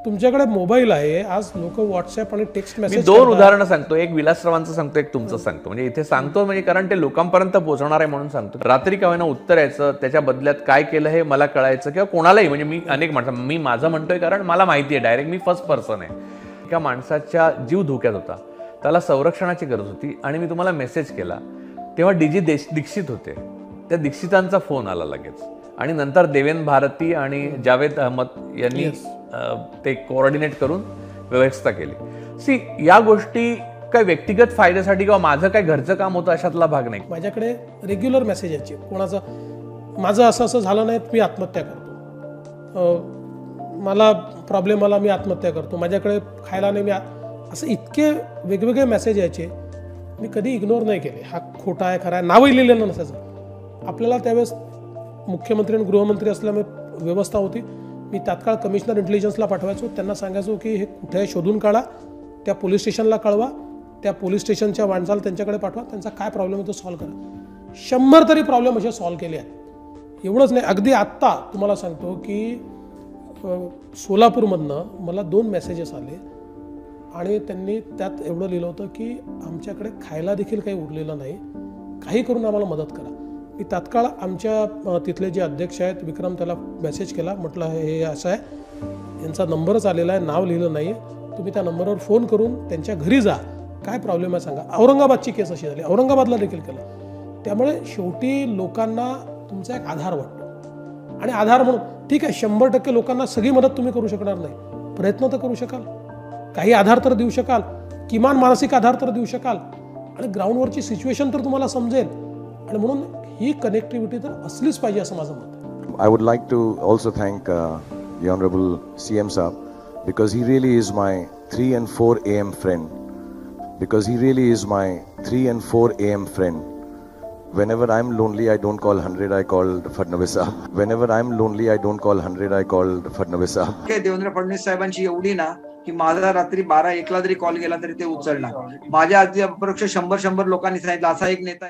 तुमच्याकडे मोबाईल आहे, आज लोक व्हॉट्सअप आणि टेक्स्ट मी मेसेज दोन उदाहरणं सांगतो, एक विलासरावांचं सांगतो, एक तुमचं सांगतो. म्हणजे इथे सांगतो म्हणजे कारण ते लोकांपर्यंत पोहोचणार आहे म्हणून सांगतो. रात्री का होईना उत्तर यायचं, त्याच्या बदल्यात काय केलं हे मला कळायचं, किंवा कोणालाही, म्हणजे मी अनेक माणसं, मी माझं म्हणतोय कारण मला माहिती आहे, डायरेक्ट मी फर्स्ट पर्सन आहे. एका माणसाच्या जीव धोक्यात होता, त्याला संरक्षणाची गरज होती आणि मी तुम्हाला मेसेज केला तेव्हा डीजी दीक्षित होते. त्या दीक्षितांचा फोन आला लगेच आणि नंतर देवेंद्र भारती आणि जावेद अहमद यांनी ते कोऑर्डिनेट करून व्यवस्था केली. सी, या गोष्टी काय व्यक्तिगत फायद्यासाठी किंवा माझं काय घरचं काम होतं अशातला भाग नाही. माझ्याकडे रेग्युलर मेसेज यायचे, कोणाचं माझं असं असं झालं नाही मी आत्महत्या करतो, मला प्रॉब्लेम आला मी आत्महत्या करतो, माझ्याकडे खायला नाही मी असं इतके वेगवेगळे मेसेज यायचे. मी कधी इग्नोर नाही केले. हा खोटा आहे खरा आहे नावही लिहिलेलं नसायचं. आपल्याला त्यावेळेस मुख्यमंत्री आणि गृहमंत्री असल्यामुळे व्यवस्था होती. मी तात्काळ कमिशनर इंटेलिजन्सला पाठवायचो, त्यांना सांगायचो की हे कुठे शोधून काढा, त्या पोलीस स्टेशनला कळवा, त्या पोलीस स्टेशनच्या माणसाला त्यांच्याकडे पाठवा, त्यांचा काय प्रॉब्लेम आहे तो सॉल्व्ह करा. 100 तरी प्रॉब्लेम असे सॉल्व्ह केले आहेत. एवढंच नाही, अगदी आत्ता तुम्हाला सांगतो की सोलापूरमधनं मला 2 मेसेजेस आले आणि त्यांनी त्यात एवढं लिहिलं होतं की आमच्याकडे खायला देखील काही उरलेलं नाही, काही करून आम्हाला मदत करा. मी तात्काळ आमच्या तिथले जे अध्यक्ष आहेत विक्रम, त्याला मेसेज केला, म्हटलं हे असं आहे, यांचा नंबरच आलेला आहे, नाव लिहिलं नाही आहे, तुम्ही त्या नंबरवर फोन करून त्यांच्या घरी जा, काय प्रॉब्लेम आहे सांगा. औरंगाबादची केस अशी झाली, औरंगाबादला देखील केलं. त्यामुळे शेवटी लोकांना तुमचा एक आधार वाटतो आणि आधार म्हणून ठीक आहे, 100% लोकांना सगळी मदत तुम्ही करू शकणार नाही, प्रयत्न तर करू शकाल, काही आधार तर देऊ शकाल, किमान मानसिक आधार तर देऊ शकाल आणि ग्राउंडवरची सिच्युएशन तर तुम्हाला समजेल. आणि म्हणून ही कनेक्टिव्हिटी तर असलीच पाहिजे असं माझं मत आहे. I would like to also thank the Honorable CM Saab, because he really is my 3 and 4 AM friend. Because he really is my 3 and 4 AM friend. Whenever I'm lonely, I don't call 100, I call Fadnavis Saab. Whenever I'm lonely, I don't call 100, I call Fadnavis Saab. Devendra Fadnavis साहेबांची एवढी ना की माझा रात्री 12-1ला जरी call गेला तरी ते उचलणार. माझ्या आधी अपरोक्ष 100 लोकांनी सांगितलं असा एक नेता